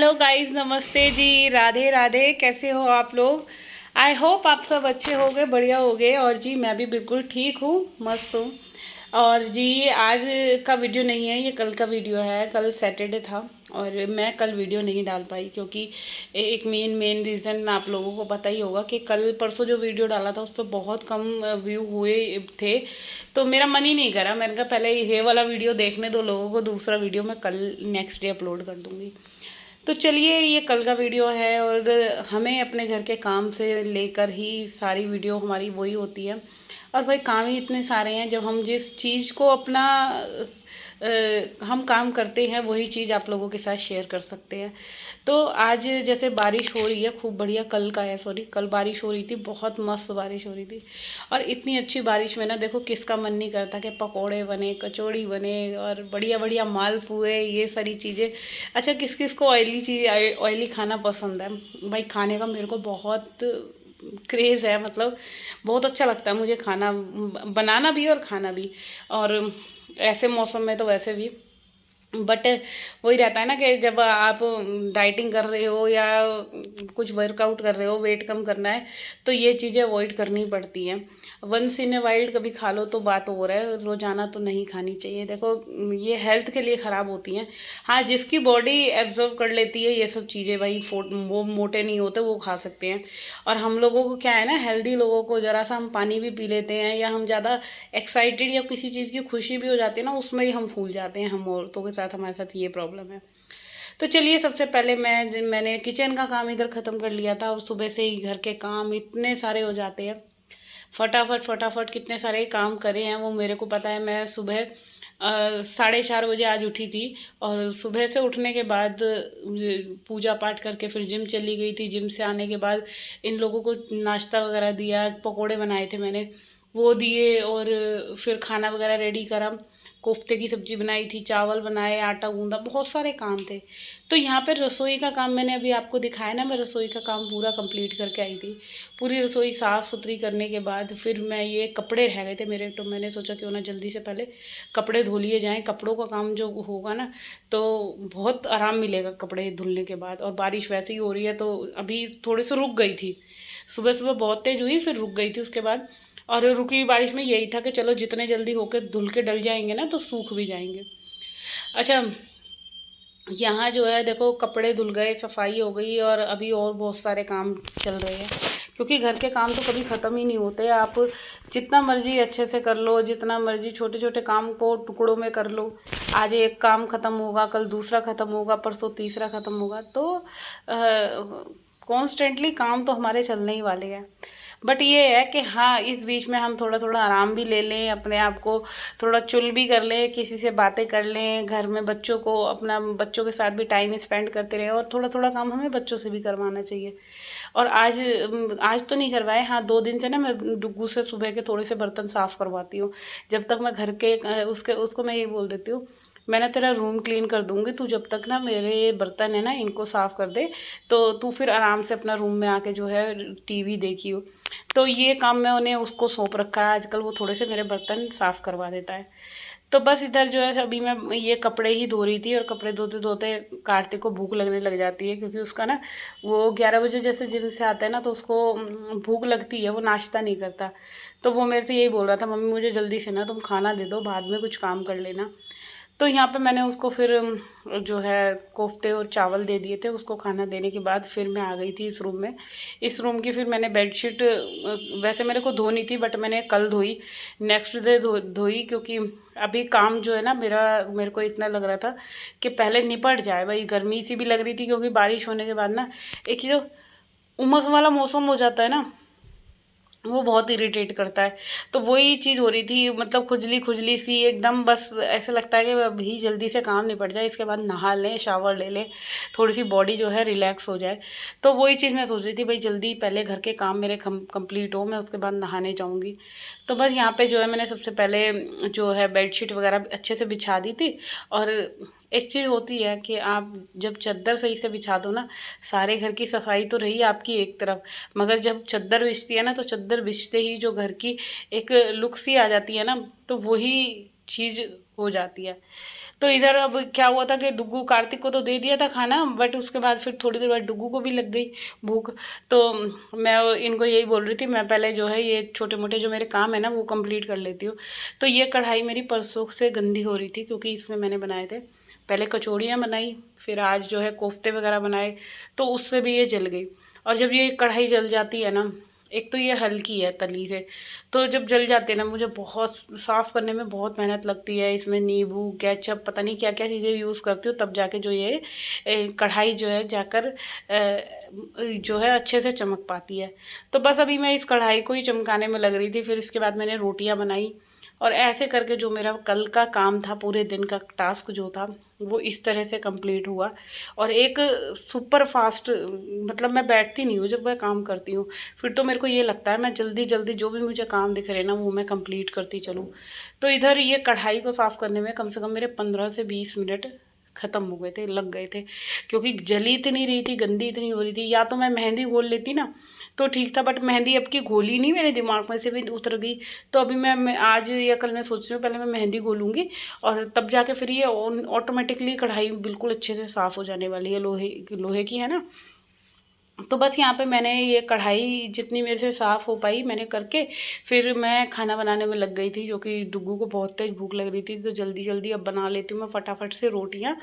Hello guys, नमस्ते जी, राधे राधे। कैसे हो आप लोग? आई होप आप सब अच्छे होंगे, बढ़िया होंगे। और जी मैं भी बिल्कुल ठीक हूँ, मस्त हूँ। और जी आज का वीडियो नहीं है, ये कल का वीडियो है। कल सैटरडे था और मैं कल वीडियो नहीं डाल पाई क्योंकि एक मेन रीज़न आप लोगों को पता ही होगा कि कल परसों जो वीडियो डाला था उस पर बहुत कम व्यू हुए थे। तो मेरा मन ही नहीं करा। मैंने कहा पहले ये वाला वीडियो देखने दो लोगों को, दूसरा वीडियो मैं कल नेक्स्ट डे अपलोड कर दूँगी। तो चलिए, ये कल का वीडियो है और हमें अपने घर के काम से लेकर ही सारी वीडियो हमारी वही होती है। और भाई काम ही इतने सारे हैं, जब हम जिस चीज़ को अपना हम काम करते हैं वही चीज़ आप लोगों के साथ शेयर कर सकते हैं। तो आज जैसे बारिश हो रही है, खूब बढ़िया। कल का है, सॉरी, कल बारिश हो रही थी, बहुत मस्त बारिश हो रही थी। और इतनी अच्छी बारिश में ना देखो किसका मन नहीं करता कि पकोड़े बने, कचौड़ी बने और बढ़िया बढ़िया मालपुए, ये सारी चीज़ें। अच्छा, किस किस को ऑयली चीज़, ऑयली खाना पसंद है? भाई खाने का मेरे को बहुत क्रेज़ है, मतलब बहुत अच्छा लगता है मुझे खाना बनाना भी और खाना भी। और ऐसे मौसम में तो वैसे भी। बट वही रहता है ना कि जब आप डाइटिंग कर रहे हो या कुछ वर्कआउट कर रहे हो, वेट कम करना है, तो ये चीज़ें अवॉइड करनी पड़ती हैं। वंस इन ए वाइल्ड कभी खा लो तो बात और है, रोज़ाना तो नहीं खानी चाहिए। देखो ये हेल्थ के लिए ख़राब होती हैं। हाँ, जिसकी बॉडी एब्जॉर्व कर लेती है ये सब चीज़ें, भाई वो मोटे नहीं होते, वो खा सकते हैं। और हम लोगों को क्या है ना, हेल्दी लोगों को ज़रा सा हम पानी भी पी लेते हैं या हम ज़्यादा एक्साइटेड या किसी चीज़ की खुशी भी हो जाती है ना, उसमें ही हम फूल जाते हैं। हम औरतों के साथ, हमारे साथ ये प्रॉब्लम है। तो चलिए, सबसे पहले मैंने किचन का काम इधर ख़त्म कर लिया था। और सुबह से ही घर के काम इतने सारे हो जाते हैं, फटाफट फटाफट कितने सारे काम करे हैं वो मेरे को पता है। मैं सुबह 4:30 बजे आज उठी थी। और सुबह से उठने के बाद पूजा पाठ करके फिर जिम चली गई थी। जिम से आने के बाद इन लोगों को नाश्ता वगैरह दिया, पकोड़े बनाए थे मैंने, वो दिए। और फिर खाना वगैरह रेडी करा, कोफ्ते की सब्ज़ी बनाई थी, चावल बनाए, आटा गूंदा, बहुत सारे काम थे। तो यहाँ पर रसोई का काम मैंने अभी आपको दिखाया ना, मैं रसोई का काम पूरा कंप्लीट करके आई थी। पूरी रसोई साफ़ सुथरी करने के बाद फिर मैं, ये कपड़े रह गए थे मेरे, तो मैंने सोचा क्यों ना जल्दी से पहले कपड़े धो लिए जाएँ। कपड़ों का काम जो होगा ना, तो बहुत आराम मिलेगा कपड़े धुलने के बाद। और बारिश वैसे ही हो रही है तो अभी थोड़ी सी रुक गई थी। सुबह सुबह बहुत तेज़ हुई, फिर रुक गई थी उसके बाद। और रुकी हुई बारिश में यही था कि चलो जितने जल्दी होकर धुल के डल जाएंगे ना तो सूख भी जाएंगे। अच्छा, यहाँ जो है देखो, कपड़े धुल गए, सफाई हो गई, और अभी और बहुत सारे काम चल रहे हैं क्योंकि घर के काम तो कभी ख़त्म ही नहीं होते। आप जितना मर्जी अच्छे से कर लो, जितना मर्जी छोटे छोटे काम को टुकड़ों में कर लो, आज एक काम ख़त्म होगा, कल दूसरा ख़त्म होगा, परसों तीसरा ख़त्म होगा। तो कॉन्स्टेंटली काम तो हमारे चलने ही वाले हैं। बट ये है कि हाँ, इस बीच में हम थोड़ा थोड़ा आराम भी ले लें, अपने आप को थोड़ा चुल भी कर लें, किसी से बातें कर लें, घर में बच्चों को, अपना बच्चों के साथ भी टाइम स्पेंड करते रहें। और थोड़ा थोड़ा काम हमें बच्चों से भी करवाना चाहिए। और आज तो नहीं करवाए, हाँ 2 दिन से ना मैं डुग्गू से सुबह के थोड़े से बर्तन साफ़ करवाती हूँ। जब तक मैं घर के उसको मैं ये बोल देती हूँ, मैं ना तेरा रूम क्लीन कर दूँगी, तू जब तक ना मेरे बर्तन है ना इनको साफ़ कर दे, तो तू फिर आराम से अपना रूम में आके जो है टीवी देखियो। तो ये काम मैं उन्हें उसको सौंप रखा है आजकल, वो थोड़े से मेरे बर्तन साफ़ करवा देता है। तो बस इधर जो है अभी मैं ये कपड़े ही धो रही थी। और कपड़े धोते धोते कार्तिक को भूख लगने लग जाती है क्योंकि उसका ना, वो 11 बजे जैसे जिम से आता है ना तो उसको भूख लगती है, वो नाश्ता नहीं करता। तो वो मेरे से यही बोल रहा था, मम्मी मुझे जल्दी से ना तुम खाना दे दो, बाद में कुछ काम कर लेना। तो यहाँ पे मैंने उसको फिर जो है कोफ्ते और चावल दे दिए थे। उसको खाना देने के बाद फिर मैं आ गई थी इस रूम में। इस रूम की फिर मैंने बेडशीट, वैसे मेरे को धोनी थी बट मैंने कल धोई, नेक्स्ट डे धोई क्योंकि अभी काम जो है ना मेरे को इतना लग रहा था कि पहले निपट जाए। भाई गर्मी सी भी लग रही थी क्योंकि बारिश होने के बाद ना एक ये जो उमस वाला मौसम हो जाता है ना, वो बहुत इरिटेट करता है। तो वही चीज़ हो रही थी, मतलब खुजली खुजली सी एकदम, बस ऐसे लगता है कि अभी जल्दी से काम निपट जाए, इसके बाद नहा लें, शावर ले लें, थोड़ी सी बॉडी जो है रिलैक्स हो जाए। तो वही चीज़ मैं सोच रही थी, भाई जल्दी पहले घर के काम मेरे कंप्लीट हो, मैं उसके बाद नहाने जाऊँगी। तो बस यहाँ पे जो है मैंने सबसे पहले जो है बेडशीट वगैरह अच्छे से बिछा दी थी। और एक चीज़ होती है कि आप जब चादर सही से बिछा दो ना, सारे घर की सफाई तो रही आपकी एक तरफ, मगर जब चादर बिछती है ना तो चादर बिछते ही जो घर की एक लुक सी आ जाती है ना, तो वही चीज़ हो जाती है। तो इधर अब क्या हुआ था कि डुग्गू कार्तिक को तो दे दिया था खाना, बट उसके बाद फिर थोड़ी देर बाद डुग्गू को भी लग गई भूख। तो मैं इनको यही बोल रही थी, मैं पहले जो है ये छोटे मोटे जो मेरे काम है ना वो कंप्लीट कर लेती हूँ। तो ये कढ़ाई मेरी परसों से गंदी हो रही थी, क्योंकि इसमें मैंने बनाए थे, पहले कचौड़ियाँ बनाई, फिर आज जो है कोफ्ते वगैरह बनाए, तो उससे भी ये जल गई। और जब ये कढ़ाई जल जाती है ना, एक तो ये हल्की है तली से, तो जब जल जाते हैं ना, मुझे बहुत साफ़ करने में बहुत मेहनत लगती है। इसमें नींबू, केचप, पता नहीं क्या क्या चीज़ें यूज़ करती हूँ, तब जाके जो ये कढ़ाई जो है जाकर जो है अच्छे से चमक पाती है। तो बस अभी मैं इस कढ़ाई को ही चमकाने में लग रही थी। फिर इसके बाद मैंने रोटियां बनाई, और ऐसे करके जो मेरा कल का काम था, पूरे दिन का टास्क जो था, वो इस तरह से कंप्लीट हुआ। और एक सुपर फास्ट, मतलब मैं बैठती नहीं हूँ जब मैं काम करती हूँ, फिर तो मेरे को ये लगता है मैं जल्दी जल्दी जो भी मुझे काम दिख रहे ना वो मैं कंप्लीट करती चलूँ। तो इधर ये कढ़ाई को साफ़ करने में कम से कम मेरे 15 से 20 मिनट ख़त्म हो गए थे, लग गए थे, क्योंकि जली इतनी रही थी, गंदी इतनी हो रही थी। या तो मैं मेहंदी घोल लेती ना तो ठीक था, बट मेहंदी अब की घोली नहीं, मेरे दिमाग में से भी उतर गई। तो अभी मैं आज या कल मैं सोच रही हूँ पहले मैं मेहंदी घोलूँगी, और तब जाके फिर ये ऑटोमेटिकली कढ़ाई बिल्कुल अच्छे से साफ़ हो जाने वाली है। लोहे लोहे की है ना। तो बस यहाँ पे मैंने ये कढ़ाई जितनी मेरे से साफ़ हो पाई मैंने करके, फिर मैं खाना बनाने में लग गई थी, जो कि डुग्गू को बहुत तेज भूख लग रही थी। तो जल्दी जल्दी अब बना लेती हूँ मैं फटाफट से रोटियाँ।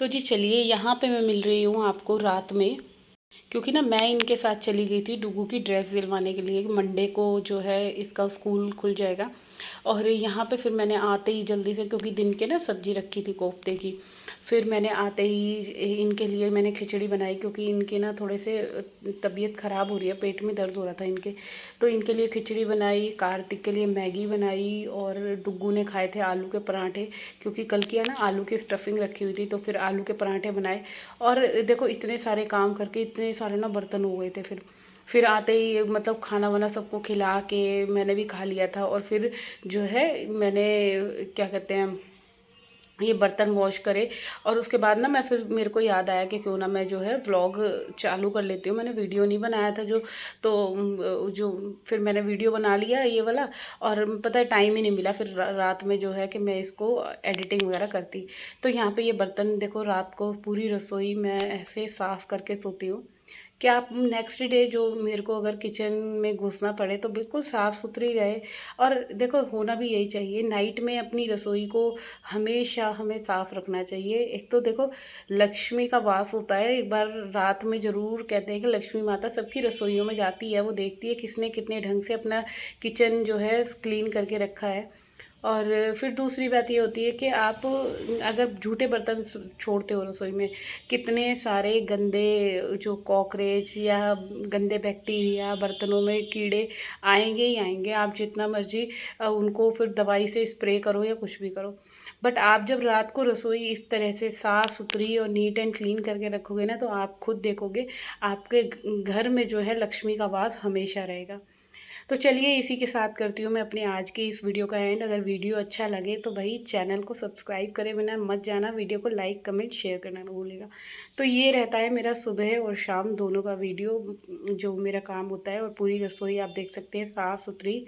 तो जी चलिए, यहाँ पे मैं मिल रही हूँ आपको रात में, क्योंकि ना मैं इनके साथ चली गई थी डुगू की ड्रेस दिलवाने के लिए। मंडे को जो है इसका स्कूल खुल जाएगा। और यहाँ पे फिर मैंने आते ही जल्दी से, क्योंकि दिन के ना सब्जी रखी थी कोफ्ते की, फिर मैंने आते ही इनके लिए मैंने खिचड़ी बनाई, क्योंकि इनके ना थोड़े से तबीयत ख़राब हो रही है, पेट में दर्द हो रहा था इनके। तो इनके लिए खिचड़ी बनाई, कार्तिक के लिए मैगी बनाई, और डुग्गू ने खाए थे आलू के पराठे, क्योंकि कल की है ना आलू की स्टफिंग रखी हुई थी, तो फिर आलू के पराठे बनाए। और देखो इतने सारे काम करके इतने सारे ना बर्तन हो गए थे। फिर आते ही मतलब खाना वाना सबको खिला के मैंने भी खा लिया था। और फिर जो है मैंने क्या कहते हैं ये बर्तन वॉश करे, और उसके बाद ना मैं फिर मेरे को याद आया कि क्यों ना मैं जो है व्लॉग चालू कर लेती हूँ। मैंने वीडियो नहीं बनाया था तो जो फिर मैंने वीडियो बना लिया ये वाला। और पता है टाइम ही नहीं मिला फिर रात में जो है कि मैं इसको एडिटिंग वगैरह करती। तो यहाँ पे ये बर्तन देखो, रात को पूरी रसोई मैं ऐसे साफ़ करके सोती हूँ, कि आप नेक्स्ट डे जो मेरे को अगर किचन में घुसना पड़े तो बिल्कुल साफ़ सुथरी रहे। और देखो होना भी यही चाहिए, नाइट में अपनी रसोई को हमेशा हमें साफ़ रखना चाहिए। एक तो देखो लक्ष्मी का वास होता है, एक बार रात में ज़रूर कहते हैं कि लक्ष्मी माता सबकी रसोइयों में जाती है, वो देखती है किसने कितने ढंग से अपना किचन जो है क्लीन करके रखा है। और फिर दूसरी बात ये होती है कि आप अगर झूठे बर्तन छोड़ते हो रसोई में, कितने सारे गंदे जो कॉकरोच या गंदे बैक्टीरिया बर्तनों में कीड़े आएंगे ही आएंगे, आप जितना मर्जी उनको फिर दवाई से स्प्रे करो या कुछ भी करो। बट आप जब रात को रसोई इस तरह से साफ़ सुथरी और नीट एंड क्लीन करके रखोगे ना, तो आप खुद देखोगे आपके घर में जो है लक्ष्मी का वास हमेशा रहेगा। तो चलिए इसी के साथ करती हूँ मैं अपने आज के इस वीडियो का एंड। अगर वीडियो अच्छा लगे तो भाई चैनल को सब्सक्राइब करे बिना मत जाना, वीडियो को लाइक कमेंट शेयर करना ना भूलिएगा। तो ये रहता है मेरा सुबह और शाम दोनों का वीडियो जो मेरा काम होता है। और पूरी रसोई आप देख सकते हैं साफ़ सुथरी